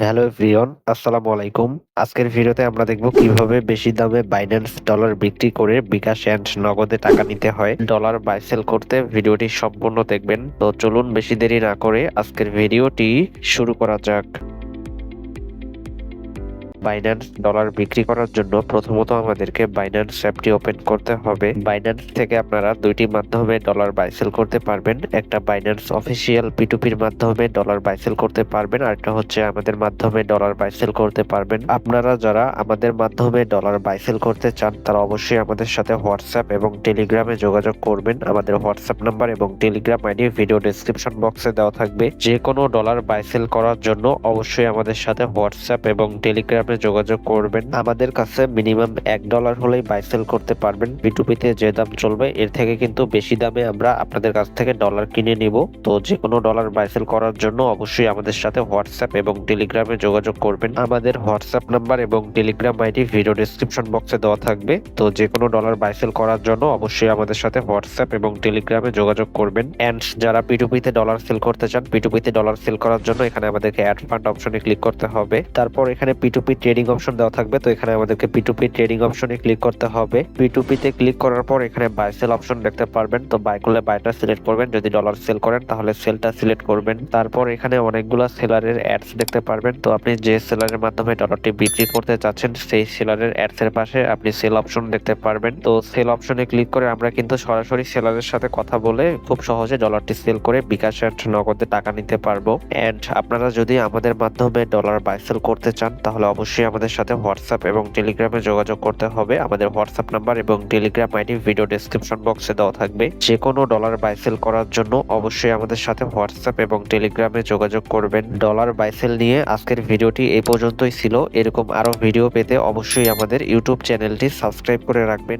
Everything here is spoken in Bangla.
হ্যালো এভরিওয়ান, আসসালামু আলাইকুম। আজকের ভিডিওতে আমরা দেখব কিভাবে বেশি দামে বাইন্যান্স ডলার বিক্রি করে বিকাশ এন্ড নগদে টাকা নিতে হয়। ডলার বাই সেল করতে ভিডিওটি সম্পূর্ণ দেখবেন। তো চলুন বেশি দেরি না করে আজকের ভিডিওটি শুরু করা যাক। বাইন্যান্স ডলার বিক্রি করার জন্য প্রথমত আমাদেরকে বাইন্যান্স অ্যাপটি ওপেন করতে হবে। বাইন্যান্স থেকে আপনারা দুইটি মাধ্যমে ডলার বাই সেল করতে পারবেন। একটা বাইন্যান্স অফিসিয়াল P2P মাধ্যমে ডলার বাই সেল করতে পারবেন, আর একটা হচ্ছে আমাদের মাধ্যমে ডলার বাই সেল করতে পারবেন। আপনারা যারা আমাদের মাধ্যমে ডলার বাই সেল করতে চান তারা অবশ্যই আমাদের সাথে হোয়াটসঅ্যাপ এবং টেলিগ্রামে যোগাযোগ করবেন। আমাদের হোয়াটসঅ্যাপ নাম্বার এবং টেলিগ্রাম আইডি ভিডিও ডেসক্রিপশন বক্সে দেওয়া থাকবে। যে কোনো ডলার বাই সেল করার জন্য অবশ্যই আমাদের সাথে হোয়াটসঅ্যাপ এবং টেলিগ্রামে যোগাযোগ করবেন। আমাদের কাছে মিনিমাম $1 হলেই বাই সেল করতে পারবেন। P2P-তে যে দাম চলবে এর থেকে কিন্তু বেশি দামে আমরা আপনাদের কাছ থেকে ডলার কিনে নিব। তো যে কোনো ডলার বাই সেল করার জন্য অবশ্যই আমাদের সাথে হোয়াটসঅ্যাপ এবং টেলিগ্রামে যোগাযোগ করবেন। আমাদের হোয়াটসঅ্যাপ নাম্বার এবং টেলিগ্রাম আইডি ভিডিও ডেসক্রিপশন বক্সে দেওয়া থাকবে। তো যে কোনো ডলার বাই সেল করার জন্য অবশ্যই আমাদের সাথে হোয়াটসঅ্যাপ এবং টেলিগ্রামে যোগাযোগ করবেন। এন্ড যারা P2P-তে ডলার সেল করতে চান, P2P-তে ডলার সেল করার জন্য এখানে আমাদেরকে অ্যাড ফান্ড অপশনে ক্লিক করতে হবে। তারপর এখানে P2P ট্রেডিং অপশন দেওয়া থাকবে। তো এখানে আমাদেরকে P2P ট্রেডিং অপশনে ক্লিক করতে হবে। P2P-তে ক্লিক করার পর এখানে বাই সেল অপশন দেখতে পারবেন। তো বাই করলে বাইটা সিলেক্ট করবেন, যদি ডলার সেল করেন তাহলে সেলটা সিলেক্ট করবেন। তারপর এখানে অনেকগুলো সেলারের অ্যাডস দেখতে পারবেন। তো আপনি যে সেলারের মাধ্যমে ডলারটি বিক্রি করতে চাচ্ছেন সেই সেলারের অ্যাডস এর পাশে আপনি সেল অপশন দেখতে পারবেন। তো সেল অপশনে ক্লিক করে আমরা কিন্তু সরাসরি সেলারের সাথে কথা বলে খুব সহজে ডলারটি সেল করে বিকাশ এন্ড নগদে টাকা নিতে পারবো। এন্ড আপনারা যদি আমাদের মাধ্যমে ডলার বাই সেল করতে চান তাহলে অবশ্যই আমাদের সাথে হোয়াটসঅ্যাপ এবং টেলিগ্রামে যোগাযোগ করতে হবে। আমাদের হোয়াটসঅ্যাপ নাম্বার এবং টেলিগ্রাম আইডি ভিডিও ডেসক্রিপশন বক্সে দেওয়া থাকবে। যে কোনো ডলার বাই সেল করার জন্য অবশ্যই আমাদের সাথে হোয়াটসঅ্যাপ এবং টেলিগ্রামে যোগাযোগ করবেন। ডলার বাই সেল নিয়ে আজকের ভিডিওটি এই পর্যন্তই ছিল। এরকম আরো ভিডিও পেতে অবশ্যই আমাদের ইউটিউব চ্যানেলটি সাবস্ক্রাইব করে রাখবেন।